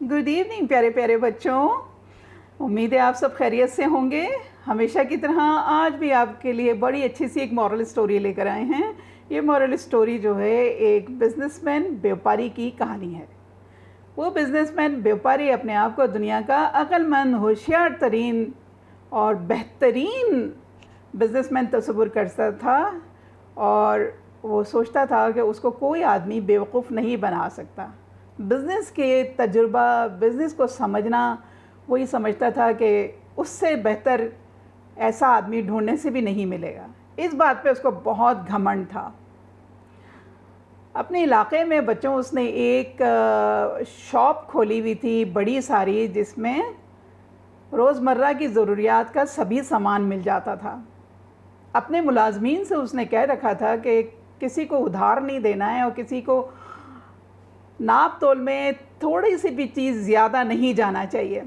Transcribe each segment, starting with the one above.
Good evening प्यारे प्यारे बच्चों। उम्मीद है आप सब खैरियत से होंगे। हमेशा की तरह आज भी आपके लिए बड़ी अच्छी सी एक मॉरल स्टोरी लेकर आए हैं। ये मॉरल स्टोरी जो है एक बिजनेसमैन व्यापारी की कहानी है। वो बिजनेसमैन व्यापारी अपने आप को दुनिया का अक्लमंद, होशियार तरीन और बेहतरीन बिजनेसमैन तस्वुर करता था और वो सोचता था कि उसको कोई आदमी बेवकूफ़ नहीं बना सकता। बिज़नेस के तजुर्बा, बिज़नेस को समझना, वही समझता था कि उससे बेहतर ऐसा आदमी ढूंढने से भी नहीं मिलेगा। इस बात पे उसको बहुत घमंड था। अपने इलाके में बच्चों उसने एक शॉप खोली हुई थी बड़ी सारी, जिसमें रोज़मर्रा की ज़रूरियात का सभी सामान मिल जाता था। अपने मुलाजमीन से उसने कह रखा था कि किसी को उधार नहीं देना है और किसी को नाप तोल में थोड़ी सी भी चीज़ ज़्यादा नहीं जाना चाहिए।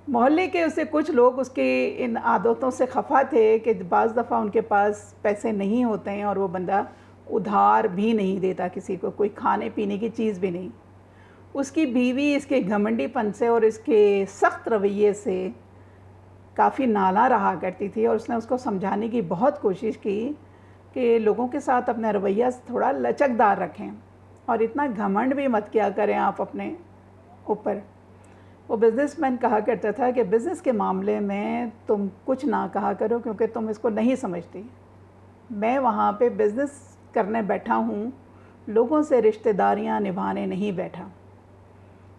मोहल्ले के उससे कुछ लोग उसकी इन आदतों से खफा थे कि बाज़ दफ़ा उनके पास पैसे नहीं होते हैं और वो बंदा उधार भी नहीं देता किसी को, कोई खाने पीने की चीज़ भी नहीं। उसकी बीवी इसके घमंडीपन से और इसके सख्त रवैये से काफ़ी नाला रहा करती थी और उसने उसको समझाने की बहुत कोशिश की कि लोगों के साथ अपना रवैया थोड़ा लचकदार रखें और इतना घमंड भी मत किया करें आप अपने ऊपर। वो बिज़नेसमैन कहा करता था कि बिज़नेस के मामले में तुम कुछ ना कहा करो क्योंकि तुम इसको नहीं समझती। मैं वहाँ पे बिज़नेस करने बैठा हूँ, लोगों से रिश्तेदारियाँ निभाने नहीं बैठा,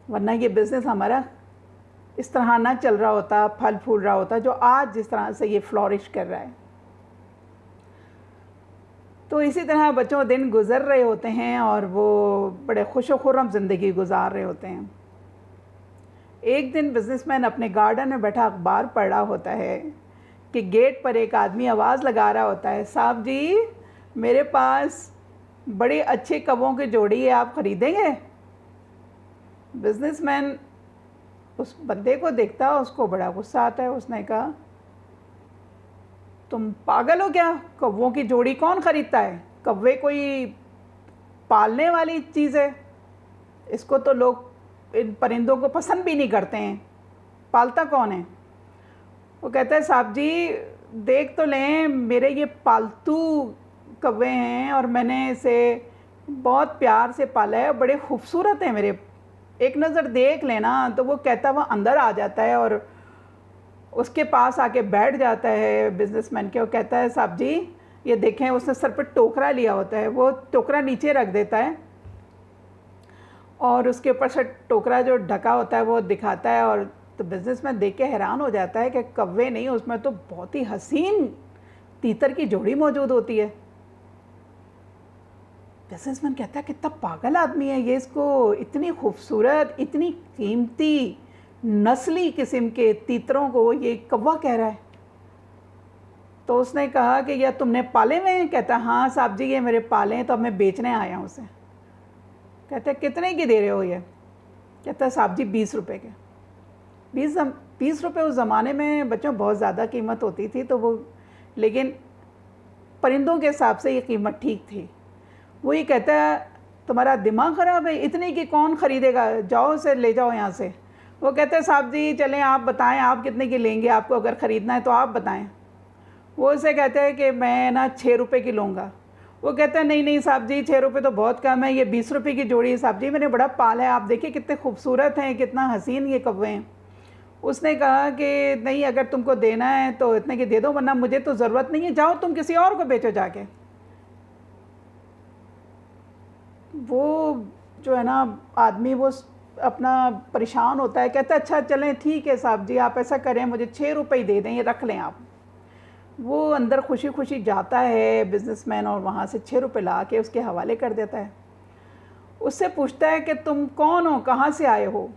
वरना ये बिज़नेस हमारा इस तरह ना चल रहा होता, फल फूल रहा होता जो आज जिस तरह से ये फ्लॉरिश कर रहा है। तो इसी तरह बच्चों दिन गुज़र रहे होते हैं और वो बड़े खुश खुर्रम ज़िंदगी गुजार रहे होते हैं। एक दिन बिजनेसमैन अपने गार्डन में बैठा अखबार पढ़ रहा होता है कि गेट पर एक आदमी आवाज़ लगा रहा होता है, साहब जी मेरे पास बड़े अच्छे कौवों की जोड़ी है, आप ख़रीदेंगे? बिजनेसमैन उस बंदे को देखता, उसको बड़ा गुस्सा आता है। उसने कहा, तुम पागल हो क्या? कौवों की जोड़ी कौन ख़रीदता है? कौवे कोई पालने वाली चीज़ है, इसको तो लोग इन परिंदों को पसंद भी नहीं करते हैं, पालता कौन है? वो कहता है, साहब जी देख तो लें, मेरे ये पालतू कौवे हैं और मैंने इसे बहुत प्यार से पाला है, बड़े खूबसूरत हैं मेरे, एक नज़र देख लेना। तो वो कहता हुआ अंदर आ जाता है और उसके पास आके बैठ जाता है बिजनेसमैन के। वो कहता है, साहब जी ये देखें, उसने सर पर टोकरा लिया होता है, वो टोकरा नीचे रख देता है और उसके ऊपर से टोकरा जो ढका होता है वो दिखाता है। और तो बिजनेसमैन देख के हैरान हो जाता है कि कौवे नहीं, उसमें तो बहुत ही हसीन तीतर की जोड़ी मौजूद होती है। बिजनेसमैन कहता है, कितना पागल आदमी है ये, इसको इतनी खूबसूरत, इतनी कीमती नस्ली किस्म के तीतरों को ये कौवा कह रहा है। तो उसने कहा कि यह तुमने पाले हुए हैं? कहता, हाँ साहब जी ये मेरे पाले हैं, तो अब मैं बेचने आया हूँ उसे। कहता है, कितने की दे रहे हो ये? कहता है, साहब जी 20 रुपये के। 20 रुपये उस ज़माने में बच्चों बहुत ज़्यादा कीमत होती थी, तो वो लेकिन परिंदों के हिसाब से ये कीमत ठीक थी। वो ये कहता है, तुम्हारा दिमाग ख़राब है, इतने की कौन ख़रीदेगा, जाओ उसे ले जाओ यहाँ से। वो कहते हैं, साहब जी चलें आप बताएं, आप कितने की लेंगे, आपको अगर ख़रीदना है तो आप बताएं। वो उसे कहते हैं कि मैं ना 6 रुपये की लूँगा। वो कहता है, नहीं नहीं साहब जी 6 रुपये तो बहुत कम है, ये 20 रुपये की जोड़ी है साहब जी, मैंने बड़ा पाला है, आप देखिए कितने खूबसूरत हैं, कितना हसीन ये कौवे हैं। उसने कहा कि नहीं, अगर तुमको देना है तो इतने की दे दो, वरना मुझे तो ज़रूरत नहीं है, जाओ तुम किसी और को बेचो जाके। वो जो है ना आदमी, वो अपना परेशान होता है, कहता है, अच्छा चलें ठीक है साहब जी, आप ऐसा करें, मुझे 6 रुपये ही दे दें, ये रख लें आप। वो अंदर खुशी खुशी जाता है बिजनेसमैन और वहाँ से 6 रुपये ला के उसके हवाले कर देता है। उससे पूछता है कि तुम कौन हो, कहाँ से आए हो?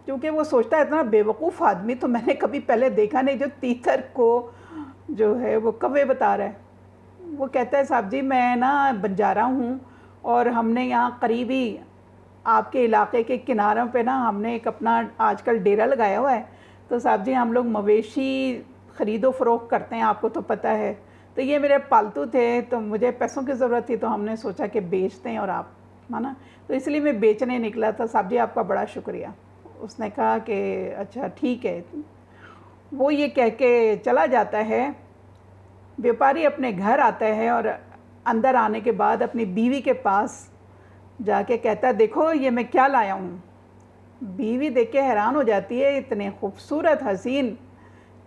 क्योंकि वो सोचता है, इतना बेवकूफ़ आदमी तो मैंने कभी पहले देखा नहीं जो तीतर को जो है वो कौवे बता रहा है। वो कहता है, साहब जी मैं ना बंजारा हूँ और हमने यहाँ करीबी आपके इलाके के किनारों पे ना हमने एक अपना आजकल डेरा लगाया हुआ है, तो साहब जी हम लोग मवेशी ख़रीदो फ़रोख्त करते हैं, आपको तो पता है। तो ये मेरे पालतू थे, तो मुझे पैसों की ज़रूरत थी, तो हमने सोचा कि बेच दें और आप है ना। तो इसलिए मैं बेचने निकला था। साहब जी आपका बड़ा शुक्रिया। उसने कहा कि अच्छा ठीक है। वो ये कह के चला जाता है। व्यापारी अपने घर आता है और अंदर आने के बाद अपनी बीवी के पास जाके कहता है देखो ये मैं क्या लाया हूँ। बीवी देख के हैरान हो जाती है, इतने खूबसूरत हसीन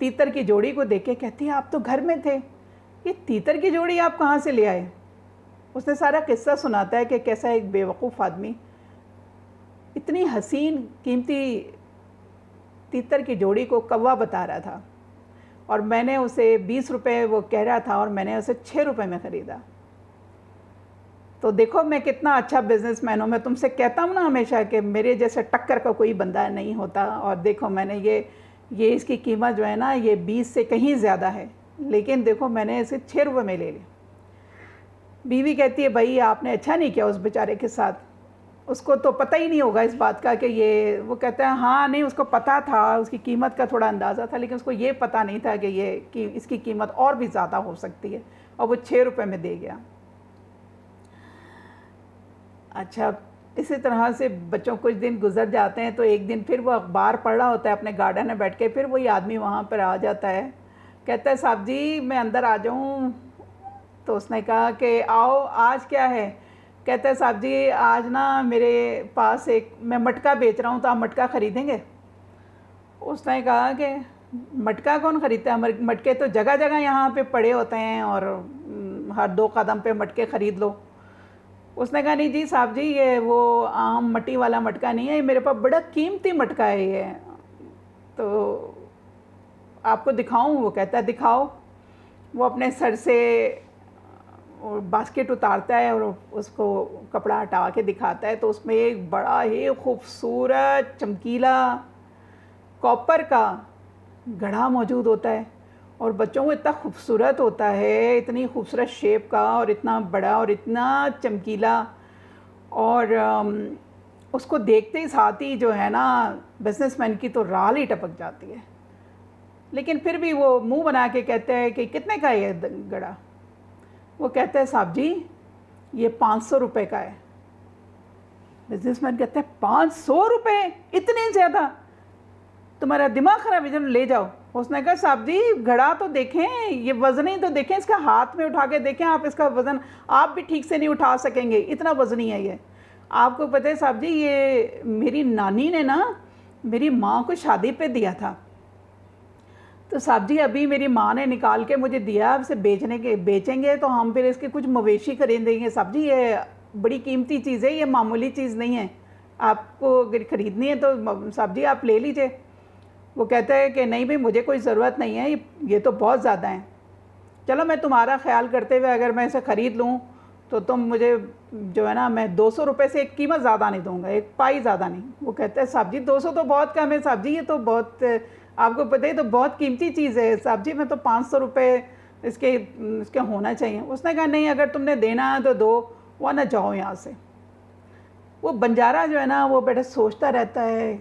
तीतर की जोड़ी को देख के कहती है आप तो घर में थे, ये तीतर की जोड़ी आप कहाँ से ले आए। उसने सारा किस्सा सुनाता है कि कैसा एक बेवकूफ़ आदमी इतनी हसीन कीमती तीतर की जोड़ी को कौवा बता रहा था और मैंने उसे 20 रुपये वो कह रहा था और मैंने उसे 6 रुपये में ख़रीदा। तो देखो मैं कितना अच्छा बिजनेसमैन हूँ। मैं तुमसे कहता हूँ ना हमेशा कि मेरे जैसे टक्कर का कोई बंदा नहीं होता। और देखो मैंने ये इसकी कीमत जो है ना ये 20 से कहीं ज़्यादा है, लेकिन देखो मैंने इसे 6 रुपये में ले लिया। बीवी कहती है भाई आपने अच्छा नहीं किया उस बेचारे के साथ, उसको तो पता ही नहीं होगा इस बात का कि ये। वो कहता है हाँ नहीं उसको पता था, उसकी कीमत का थोड़ा अंदाज़ा था, लेकिन उसको ये पता नहीं था कि इसकी कीमत और भी ज़्यादा हो सकती है, और वो 6 रुपये में दे गया। अच्छा इसी तरह से बच्चों कुछ दिन गुजर जाते हैं, तो एक दिन फिर वो अखबार पढ़ रहा होता है अपने गार्डन में बैठ के। फिर वही आदमी वहाँ पर आ जाता है, कहता है साहब जी मैं अंदर आ जाऊँ। तो उसने कहा कि आओ आज क्या है। कहता है साहब जी आज ना मेरे पास मैं मटका बेच रहा हूँ, तो आप मटका ख़रीदेंगे। उसने कहा कि मटका कौन ख़रीदता है, मटके तो जगह जगह यहाँ पे पड़े होते हैं और हर 2 कदम पे मटके ख़रीद लो। उसने कहा नहीं जी साहब जी ये वो आम मट्टी वाला मटका नहीं है, ये मेरे पास बड़ा कीमती मटका है ये, तो आपको दिखाऊं। वो कहता है दिखाओ। वो अपने सर से बास्केट उतारता है और उसको कपड़ा हटा के दिखाता है, तो उसमें एक बड़ा ही खूबसूरत चमकीला कॉपर का घड़ा मौजूद होता है। और बच्चों को इतना खूबसूरत होता है, इतनी खूबसूरत शेप का और इतना बड़ा और इतना चमकीला। और उसको देखते ही साथ ही जो है ना बिजनेसमैन की तो राल ही टपक जाती है। लेकिन फिर भी वो मुंह बना के कहते हैं कि कितने का है ये घड़ा। वो कहता है साहब जी ये 500 रुपये का है। बिजनेसमैन कहते हैं 500 रुपये, इतने ज़्यादा, तुम्हारा दिमाग ख़राब है, चलो ले जाओ। उसने कहा साहब जी घड़ा तो देखें, ये वज़नी तो देखें, इसका हाथ में उठा के देखें आप, इसका वज़न आप भी ठीक से नहीं उठा सकेंगे, इतना वज़नी है ये। आपको पता है साहब जी ये मेरी नानी ने ना मेरी माँ को शादी पे दिया था, तो साहब जी अभी मेरी माँ ने निकाल के मुझे दिया, इसे बेचेंगे तो हम फिर इसके कुछ मवेशी खरीदेंगे। साहब जी ये बड़ी कीमती चीज़ है, ये मामूली चीज़ नहीं है, आपको अगर ख़रीदनी है तो साहब जी आप ले लीजिए। वो कहता है कि नहीं भाई मुझे कोई ज़रूरत नहीं है, ये तो बहुत ज़्यादा है। चलो मैं तुम्हारा ख्याल करते हुए अगर मैं इसे ख़रीद लूँ तो तुम मुझे जो है ना मैं 200 रुपये से एक कीमत ज़्यादा नहीं दूँगा, एक पाई ज़्यादा नहीं। वो कहता है साहब जी 200 तो बहुत कम है साहब जी, ये तो बहुत, आपको पता है तो बहुत कीमती चीज़ है साहब जी, मैं तो 500 रुपये इसके होना चाहिए। उसने कहा नहीं अगर तुमने देना है तो दो, वरना जाओ यहाँ से। वो बंजारा जो है ना वो बेटा सोचता रहता है,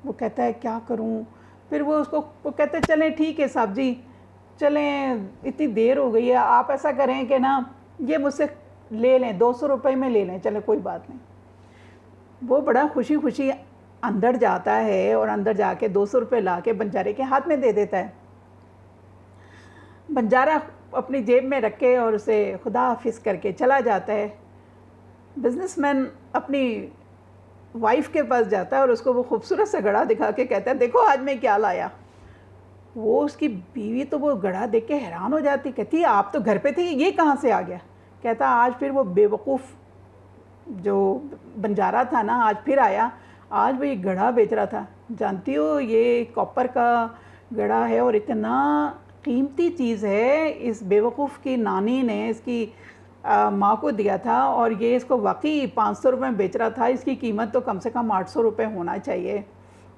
वो कहता है क्या करूँ। फिर वो कहते हैं चलें ठीक है साहब जी, चलें इतनी देर हो गई है, आप ऐसा करें कि ना ये मुझसे ले लें, 200 रुपये में ले लें, चले कोई बात नहीं। वो बड़ा खुशी खुशी अंदर जाता है और अंदर जाके 200 रुपये ला के बंजारे के हाथ में दे देता है। बंजारा अपनी जेब में रख के और उसे खुदा हाफिज़ करके चला जाता है। बिजनेसमैन अपनी वाइफ के पास जाता है और उसको वो खूबसूरत सा घड़ा दिखा के कहता है देखो आज मैं क्या लाया। वो उसकी बीवी तो वो घड़ा देख के हैरान हो जाती, कहती है आप तो घर पे थे, ये कहाँ से आ गया। कहता आज फिर वो बेवकूफ़ जो बंजारा था ना आज फिर आया, आज वो ये घड़ा बेच रहा था। जानती हो ये कॉपर का घड़ा है और इतना कीमती चीज़ है, इस बेवकूफ़ की नानी ने इसकी माँ को दिया था और ये इसको वाकई 500 रुपये में बेच रहा था, इसकी कीमत तो कम से कम 800 रुपये होना चाहिए,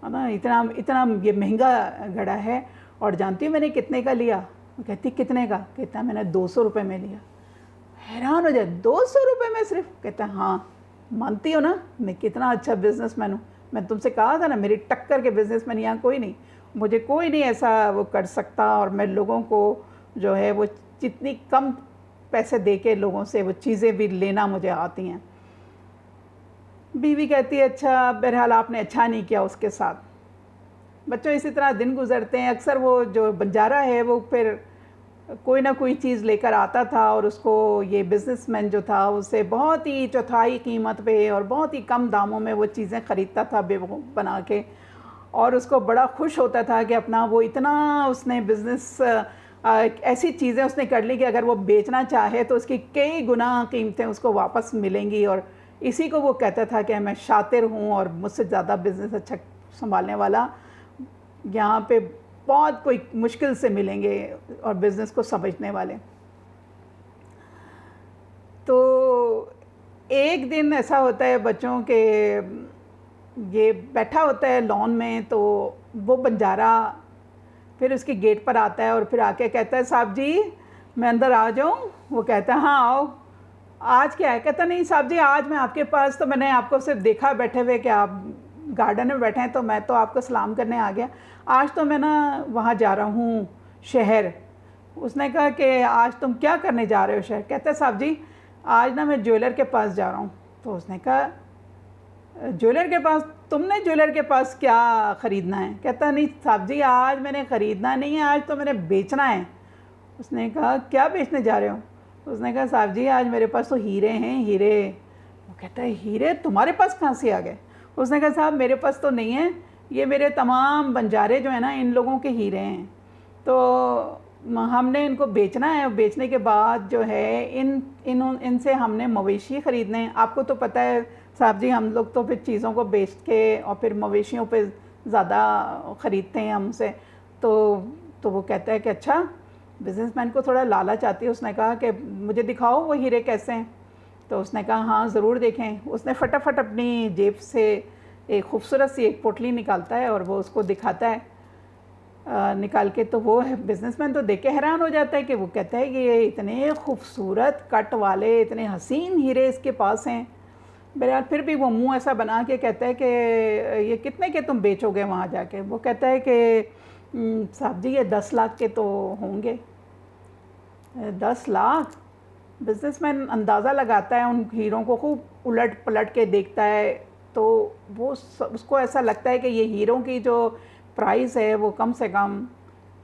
है ना। इतना इतना ये महंगा घड़ा है। और जानती हूँ मैंने कितने का लिया। कहती कितने का। कहता मैंने 200 रुपये में लिया। हैरान हो जाए 200 रुपये में सिर्फ। कहता हाँ मानती हो ना मैं कितना अच्छा बिजनेसमैन हूँ, मैं तुमसे कहा था ना मेरी टक्कर के बिजनेसमैन यहाँ कोई नहीं, मुझे कोई नहीं ऐसा वो कर सकता। और मैं लोगों को जो है वो जितनी कम पैसे दे के लोगों से वो चीज़ें भी लेना मुझे आती हैं। बीवी कहती है अच्छा बहरहाल आपने अच्छा नहीं किया उसके साथ। बच्चों इसी तरह दिन गुजरते हैं। अक्सर वो जो बंजारा है वो फिर कोई ना कोई चीज़ लेकर आता था और उसको ये बिज़नेसमैन जो था उससे बहुत ही चौथाई कीमत पे और बहुत ही कम दामों में वो चीज़ें ख़रीदता था बेवकूफ़ बना के, और उसको बड़ा खुश होता था कि अपना वो इतना उसने बिज़नेस ऐसी चीज़ें उसने कर ली कि अगर वो बेचना चाहे तो उसकी कई गुना कीमतें उसको वापस मिलेंगी। और इसी को वो कहता था कि मैं शातिर हूँ और मुझसे ज़्यादा बिज़नेस अच्छा संभालने वाला यहाँ पे बहुत कोई मुश्किल से मिलेंगे और बिज़नेस को समझने वाले। तो एक दिन ऐसा होता है बच्चों के, ये बैठा होता है लॉन में, तो वो बंजारा फिर उसके गेट पर आता है और फिर आके कहता है साहब जी मैं अंदर आ जाऊँ? वो कहता है हाँ आओ। आज क्या है? कहता नहीं साहब जी आज मैं आपके पास, तो मैंने आपको सिर्फ देखा बैठे हुए कि आप गार्डन में बैठे हैं तो मैं तो आपको सलाम करने आ गया। आज तो मैं ना वहाँ जा रहा हूँ शहर। उसने कहा कि आज तुम क्या करने जा रहे हो शहर? कहता है साहब जी आज ना मैं ज्वेलर के पास जा रहा हूँ। तो उसने कहा ज्वेलर के पास? तुमने ज्वेलर के पास क्या ख़रीदना है? कहता नहीं साहब जी आज मैंने ख़रीदना नहीं है, आज तो मैंने बेचना है। उसने कहा क्या बेचने जा रहे हो? उसने कहा साहब जी आज मेरे पास तो हीरे हैं, हीरे। वो कहता है हीरे तुम्हारे पास कहाँ से आ गए? उसने कहा साहब मेरे पास तो नहीं है, ये मेरे तमाम बंजारे जो हैं ना इन लोगों के हीरे हैं, तो हमने इनको बेचना है। बेचने के बाद जो है इनसे हमने मवेशी ख़रीदने हैं। आपको तो पता है साहब जी हम लोग तो फिर चीज़ों को बेच के और फिर मवेशियों पे ज़्यादा ख़रीदते हैं हमसे। तो वो कहता है कि अच्छा, बिज़नेसमैन को थोड़ा लालच आती है। उसने कहा कि मुझे दिखाओ वो हीरे कैसे हैं। तो उसने कहा हाँ ज़रूर देखें। उसने फटाफट अपनी जेब से एक खूबसूरत सी एक पोटली निकालता है और वो उसको दिखाता है। निकाल के तो वो बिज़नेसमैन तो देख के हैरान हो जाता है कि वो कहता है कि ये इतने खूबसूरत कट वाले इतने हसीन हीरे इसके पास हैं। बहरहाल फिर भी वो मुंह ऐसा बना के कहता है कि ये कितने के तुम बेचोगे वहाँ जाके? वो कहता है कि साहब जी ये 10 लाख के तो होंगे। 10 लाख? बिज़नेसमैन अंदाज़ा लगाता है, उन हीरों को खूब उलट पलट के देखता है, तो वो उसको ऐसा लगता है कि ये हीरों की जो प्राइस है वो कम से कम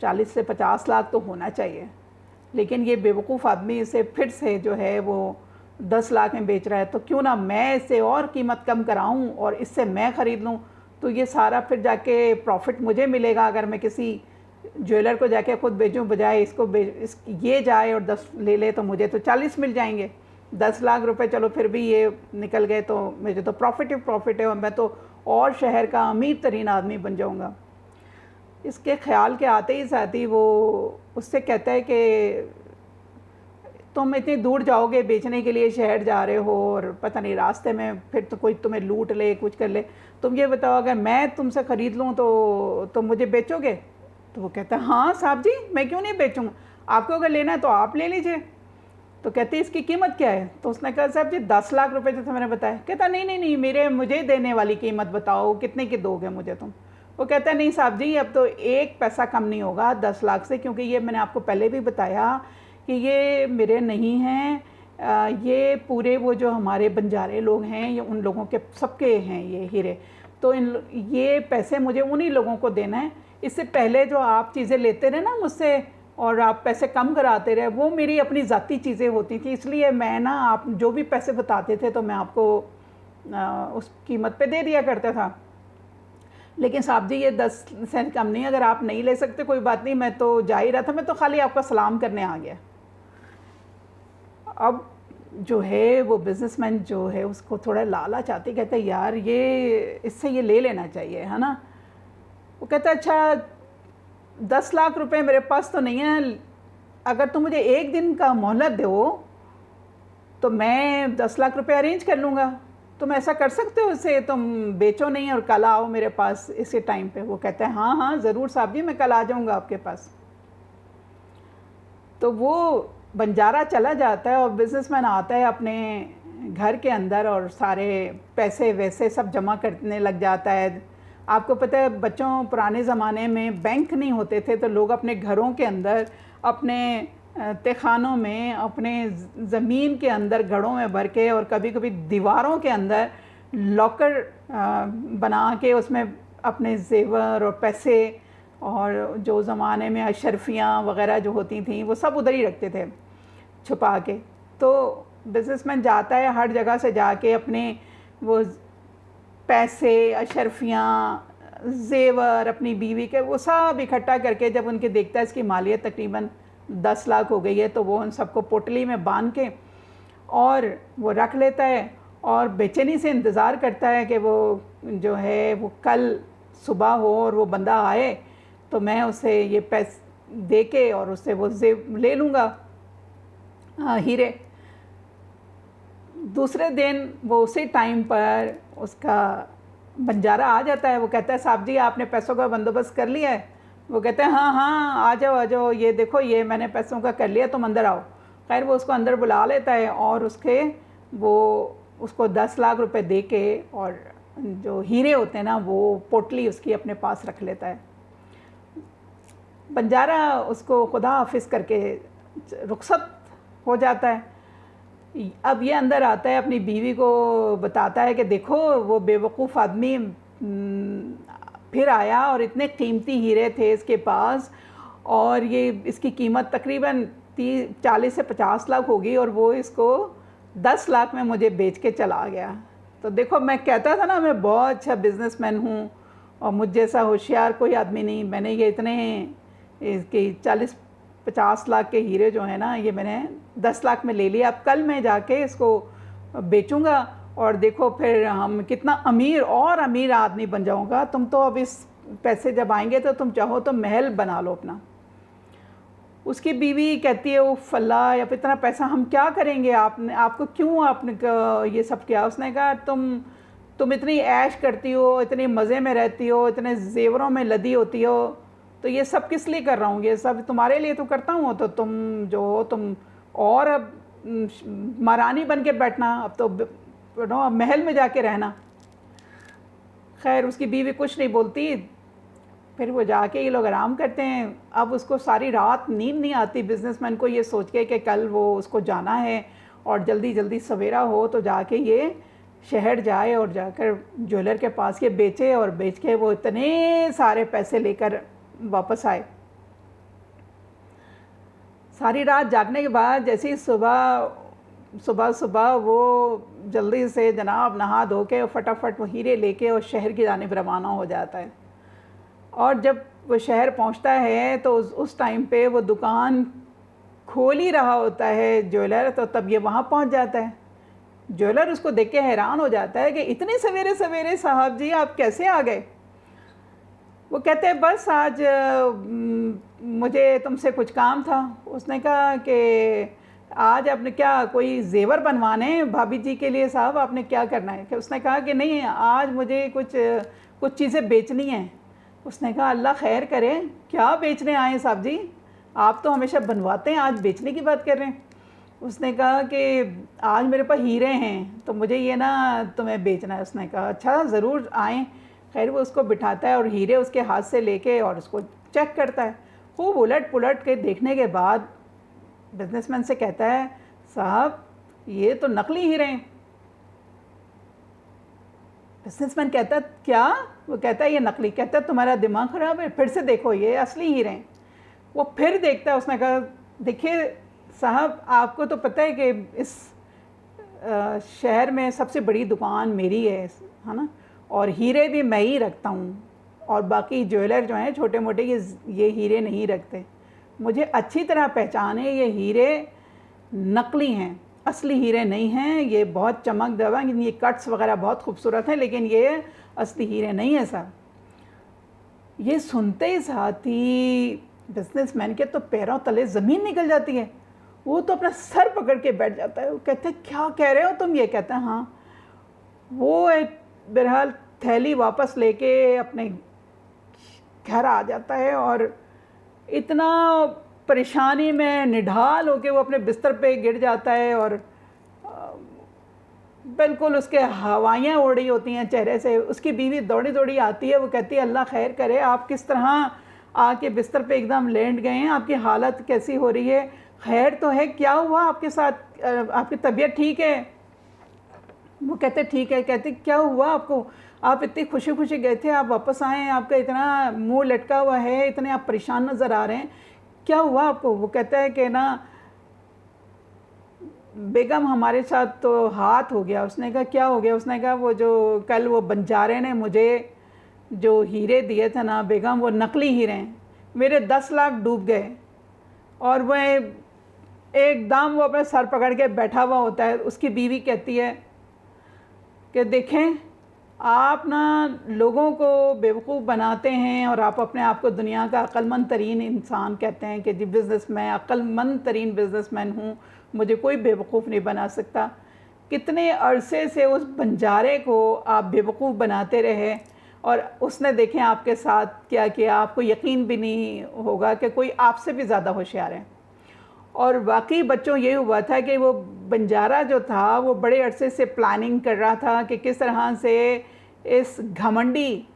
40 से 50 लाख तो होना चाहिए। लेकिन ये बेवकूफ़ आदमी इसे फिर से जो है वो 10 लाख में बेच रहा है, तो क्यों ना मैं इससे और कीमत कम कराऊं और इससे मैं ख़रीद लूं, तो ये सारा फिर जाके प्रॉफिट मुझे मिलेगा। अगर मैं किसी ज्वेलर को जाके ख़ुद बेचूं बजाय इसको ये जाए और 10 ले ले तो मुझे तो 40 मिल जाएंगे। 10 लाख रुपए चलो फिर भी ये निकल गए तो मुझे तो प्रॉफिट ही प्रॉफिट है और मैं तो और शहर का अमीर तरीन आदमी बन जाऊँगा। इसके ख्याल के आते ही साथ ही वो उससे कहता है कि तुम इतनी दूर जाओगे बेचने के लिए, शहर जा रहे हो और पता नहीं रास्ते में फिर तो कोई तुम्हें लूट ले कुछ कर ले, तुम ये बताओ अगर मैं तुमसे ख़रीद लूँ तो तुम मुझे बेचोगे? तो वो कहता है हाँ साहब जी मैं क्यों नहीं बेचूँगा, आपको अगर लेना है तो आप ले लीजिए। तो कहते हैं इसकी कीमत क्या है? तो उसने कहा साहब जी 10 लाख रुपए जैसे मैंने बताया। कहता नहीं नहीं नहीं मुझे देने वाली कीमत बताओ, कितने की दोगे मुझे तुम? वो कहता है नहीं साहब जी अब तो 1 पैसा कम नहीं होगा 10 लाख से, क्योंकि ये मैंने आपको पहले भी बताया कि ये मेरे नहीं हैं, ये पूरे वो जो हमारे बंजारे लोग हैं ये उन लोगों के सबके हैं ये हीरे, तो ये पैसे मुझे उन्हीं लोगों को देना है। इससे पहले जो आप चीज़ें लेते रहे ना मुझसे और आप पैसे कम कराते रहे, वो मेरी अपनी ज़ाती चीज़ें होती थी, इसलिए मैं ना आप जो भी पैसे बताते थे तो मैं आपको उस कीमत पे दे दिया करता था। लेकिन साहब जी ये 10 सेंट कम नहीं, अगर आप नहीं ले सकते कोई बात नहीं, मैं तो जा ही रहा था, मैं तो खाली आपका सलाम करने आ गया। अब जो है वो बिज़नेसमैन जो है उसको थोड़ा लालच आती, कहते हैं यार ये इससे ये ले लेना चाहिए है ना। वो कहता है अच्छा 10 लाख रुपए मेरे पास तो नहीं है, अगर तुम मुझे 1 दिन का मोहलत दो तो मैं 10 लाख रुपए अरेंज कर लूँगा। तुम ऐसा कर सकते हो, इसे तुम बेचो नहीं और कल आओ मेरे पास इसी टाइम पे? वो कहता है हाँ हाँ ज़रूर साहब जी मैं कल आ जाऊँगा आपके पास। तो वो बंजारा चला जाता है और बिज़नेसमैन आता है अपने घर के अंदर और सारे पैसे वैसे सब जमा करने लग जाता है। आपको पता है बच्चों पुराने ज़माने में बैंक नहीं होते थे, तो लोग अपने घरों के अंदर, अपने तहखानों में, अपने ज़मीन के अंदर घड़ों में भर के और कभी कभी दीवारों के अंदर लॉकर बना के उसमें अपने जेवर और पैसे और जो ज़माने में अशरफियाँ वग़ैरह जो होती थी वो सब उधर ही रखते थे छुपा के। तो बिजनेसमैन जाता है हर जगह से जाके अपने वो पैसे, अशरफियाँ, जेवर, अपनी बीवी के वो सब इकट्ठा करके जब उनके देखता है इसकी मालियत तकरीबन 10 लाख हो गई है, तो वो उन सबको पोटली में बांध के और वो रख लेता है और बेचैनी से इंतज़ार करता है कि वो जो है वो कल सुबह हो और वो बंदा आए तो मैं उसे ये पैसे दे के और उससे वो जेब ले लूँगा, हीरे। दूसरे दिन वो उसी टाइम पर उसका बंजारा आ जाता है। वो कहता है साहब जी आपने पैसों का बंदोबस्त कर लिया है? वो कहते हैं हाँ हाँ आ जाओ, ये देखो ये मैंने पैसों का कर लिया, तुम अंदर आओ। खैर वो उसको अंदर बुला लेता है और उसको 10 लाख रुपए दे के और जो हीरे होते हैं ना वो पोटली उसकी अपने पास रख लेता है। बंजारा उसको खुदा हाफिज़ करके रुखसत हो जाता है। अब ये अंदर आता है, अपनी बीवी को बताता है कि देखो वो बेवकूफ़ आदमी फिर आया और इतने कीमती हीरे थे इसके पास और ये इसकी कीमत तकरीबन 40 से 50 लाख होगी और वो इसको 10 लाख में मुझे बेच के चला गया। तो देखो मैं कहता था ना मैं बहुत अच्छा बिजनेसमैन हूँ और मुझ जैसा होशियार कोई आदमी नहीं। मैंने ये इतने इसके 40-50 लाख के हीरे जो हैं ना ये मैंने 10 लाख में ले लिया। अब कल मैं जाके इसको बेचूंगा और देखो फिर हम कितना अमीर और अमीर आदमी बन जाऊंगा। तुम तो अब इस पैसे जब आएंगे तो तुम चाहो तो महल बना लो अपना। उसकी बीवी कहती है वो फल्ला या इतना पैसा हम क्या करेंगे, आपको क्यों आपने ये सब किया? उसने कहा तुम इतनी ऐश करती हो, इतने मज़े में रहती हो, इतने जेवरों में लदी होती हो, तो ये सब किस लिए कर रहा हूँ? ये सब तुम्हारे लिए तो करता हूँ। तो तुम और अब महारानी बन के बैठना, अब तो महल में जाके रहना। खैर उसकी बीवी कुछ नहीं बोलती। फिर वो जाके ये लोग आराम करते हैं। अब उसको सारी रात नींद नहीं आती बिजनेसमैन को ये सोच के कि कल वो उसको जाना है और जल्दी जल्दी सवेरा हो तो जाके ये शहर जाए और जाकर ज्वेलर के पास ये बेचे और बेच के वो इतने सारे पैसे लेकर वापस आए। सारी रात जागने के बाद जैसे ही सुबह वो जल्दी से जनाब नहा धो के फटाफट वो हीरे लेके और शहर की जानिब रवाना हो जाता है। और जब वो शहर पहुंचता है तो उस टाइम पे वो दुकान खोल ही रहा होता है ज्वेलर, तो तब ये वहाँ पहुंच जाता है। ज्वेलर उसको देख के हैरान हो जाता है कि इतने सवेरे सवेरे साहब जी आप कैसे आ गए? वो कहते हैं बस आज मुझे तुमसे कुछ काम था। उसने कहा कि आज आपने क्या कोई जेवर बनवाने भाभी जी के लिए साहब, आपने क्या करना है? कि उसने कहा कि नहीं आज मुझे कुछ चीज़ें बेचनी हैं। उसने कहा अल्लाह खैर करे, क्या बेचने आए साहब जी? आप तो हमेशा बनवाते हैं, आज बेचने की बात कर रहे हैं। उसने कहा कि आज मेरे पास हीरे हैं तो मुझे ये ना तुम्हें बेचना है। उसने कहा अच्छा ज़रूर आएँ। खैर वो उसको बिठाता है और हीरे उसके हाथ से लेके और उसको चेक करता है। खूब उलट पुलट के देखने के बाद बिजनेसमैन से कहता है साहब ये तो नकली हीरे हैं। बिजनेसमैन कहता है क्या? वो कहता है ये नकली। कहता है तुम्हारा दिमाग ख़राब है, फिर से देखो ये असली हीरे हैं। वो फिर देखता है। उसने कहा देखिए साहब आपको तो पता है कि इस शहर में सबसे बड़ी दुकान मेरी है ना, और हीरे भी मैं ही रखता हूँ और बाकी ज्वेलर जो हैं छोटे मोटे ये हीरे नहीं रखते। मुझे अच्छी तरह पहचान है ये हीरे नकली हैं, असली हीरे नहीं हैं। ये बहुत चमक दवा, ये कट्स वगैरह बहुत खूबसूरत हैं लेकिन ये असली हीरे नहीं है साहब। ये सुनते ही साथ ही बिजनेसमैन के तो पैरों तले ज़मीन निकल जाती है। वो तो अपना सर पकड़ के बैठ जाता है। वो कहते हैं क्या कह रहे हो तुम? ये कहता है हाँ। वो एक बहरहाल थैली वापस लेके अपने घर आ जाता है और इतना परेशानी में निढाल होके वो अपने बिस्तर पे गिर जाता है और बिल्कुल उसके हवाइयाँ उड़ रही होती हैं चेहरे से। उसकी बीवी दौड़ी दौड़ी आती है। वो कहती है अल्लाह खैर करे, आप किस तरह आके बिस्तर पे एकदम लेट गए हैं? आपकी हालत कैसी हो रही है? खैर तो है? क्या हुआ आपके साथ? आपकी तबीयत ठीक है? वो कहते ठीक है। कहते क्या हुआ आपको, आप इतनी खुशी खुशी गए थे, आप वापस आए, आपका इतना मुंह लटका हुआ है, इतने आप परेशान नज़र आ रहे हैं, क्या हुआ आपको? वो कहता है कि ना बेगम हमारे साथ तो हाथ हो गया। उसने कहा क्या हो गया? उसने कहा वो जो कल वो बंजारे ने मुझे जो हीरे दिए थे ना बेगम, वो नकली हीरे हैं, मेरे 10 लाख डूब गए। और वह एकदम वो अपने सर पकड़ के बैठा हुआ होता है। उसकी बीवी कहती है कि देखें, आप ना लोगों को बेवकूफ़ बनाते हैं और आप अपने आप को दुनिया का अक्लमंद तरीन इंसान कहते हैं कि जी बिज़नेस मैं अक्लमंद तरीन बिज़नेसमैन हूँ, मुझे कोई बेवकूफ़ नहीं बना सकता। कितने अरसे से उस बंजारे को आप बेवकूफ़ बनाते रहे और उसने देखें आपके साथ क्या किया। आपको यकीन भी नहीं होगा कि कोई आपसे भी ज़्यादा होशियार है। और वाकई बच्चों ये हुआ था कि वो बंजारा जो था वो बड़े अरसे से प्लानिंग कर रहा था कि किस तरह से इस घमंडी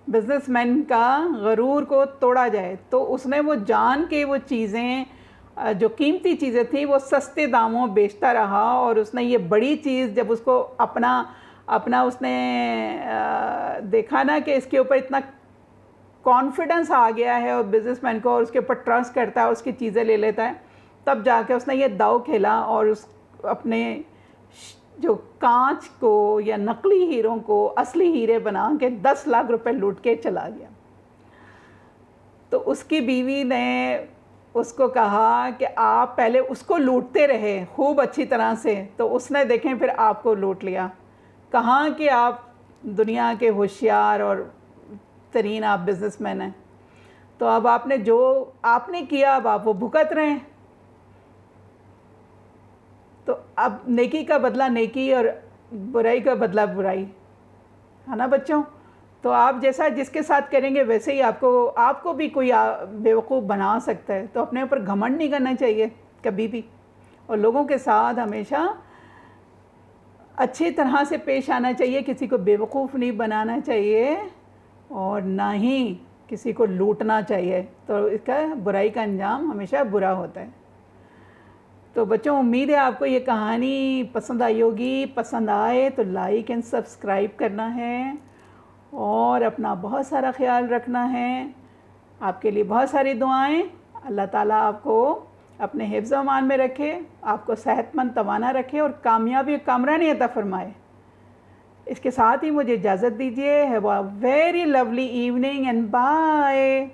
बिजनेसमैन का गरूर को तोड़ा जाए। तो उसने वो जान के वो चीज़ें जो कीमती चीज़ें थी वो सस्ते दामों बेचता रहा। और उसने ये बड़ी चीज़ जब उसको अपना उसने देखा ना कि इसके ऊपर इतना कॉन्फिडेंस आ गया है और बिजनेसमैन को, और उसके ऊपर ट्रस्ट करता है, उसकी चीज़ें ले लेता है, तब जाके उसने ये दाव खेला और उस अपने जो कांच को या नकली हीरों को असली हीरे बना के 10 लाख रुपए लूट के चला गया। तो उसकी बीवी ने उसको कहा कि आप पहले उसको लूटते रहे खूब अच्छी तरह से, तो उसने देखें फिर आपको लूट लिया। कहाँ कि आप दुनिया के होशियार और तरीन आप बिजनेसमैन हैं। तो अब आपने जो आपने किया अब आप वो भुगत रहे हैं। तो अब नेकी का बदला नेकी और बुराई का बदला बुराई, है ना बच्चों। तो आप जैसा जिसके साथ करेंगे वैसे ही आपको भी कोई बेवकूफ़ बना सकता है। तो अपने ऊपर घमंड नहीं करना चाहिए कभी भी, और लोगों के साथ हमेशा अच्छी तरह से पेश आना चाहिए। किसी को बेवकूफ़ नहीं बनाना चाहिए और ना ही किसी को लूटना चाहिए। तो इसका बुराई का अंजाम हमेशा बुरा होता है। तो बच्चों उम्मीद है आपको ये कहानी पसंद आई होगी। पसंद आए तो लाइक एंड सब्सक्राइब करना है और अपना बहुत सारा ख्याल रखना है। आपके लिए बहुत सारी दुआएं। अल्लाह ताला आपको अपने हिफ्ज़ अमान में रखे, आपको सेहतमंद तवाना रखे और कामयाबी कामरानी अता फरमाए। इसके साथ ही मुझे इजाज़त दीजिए। Have a very lovely evening and bye.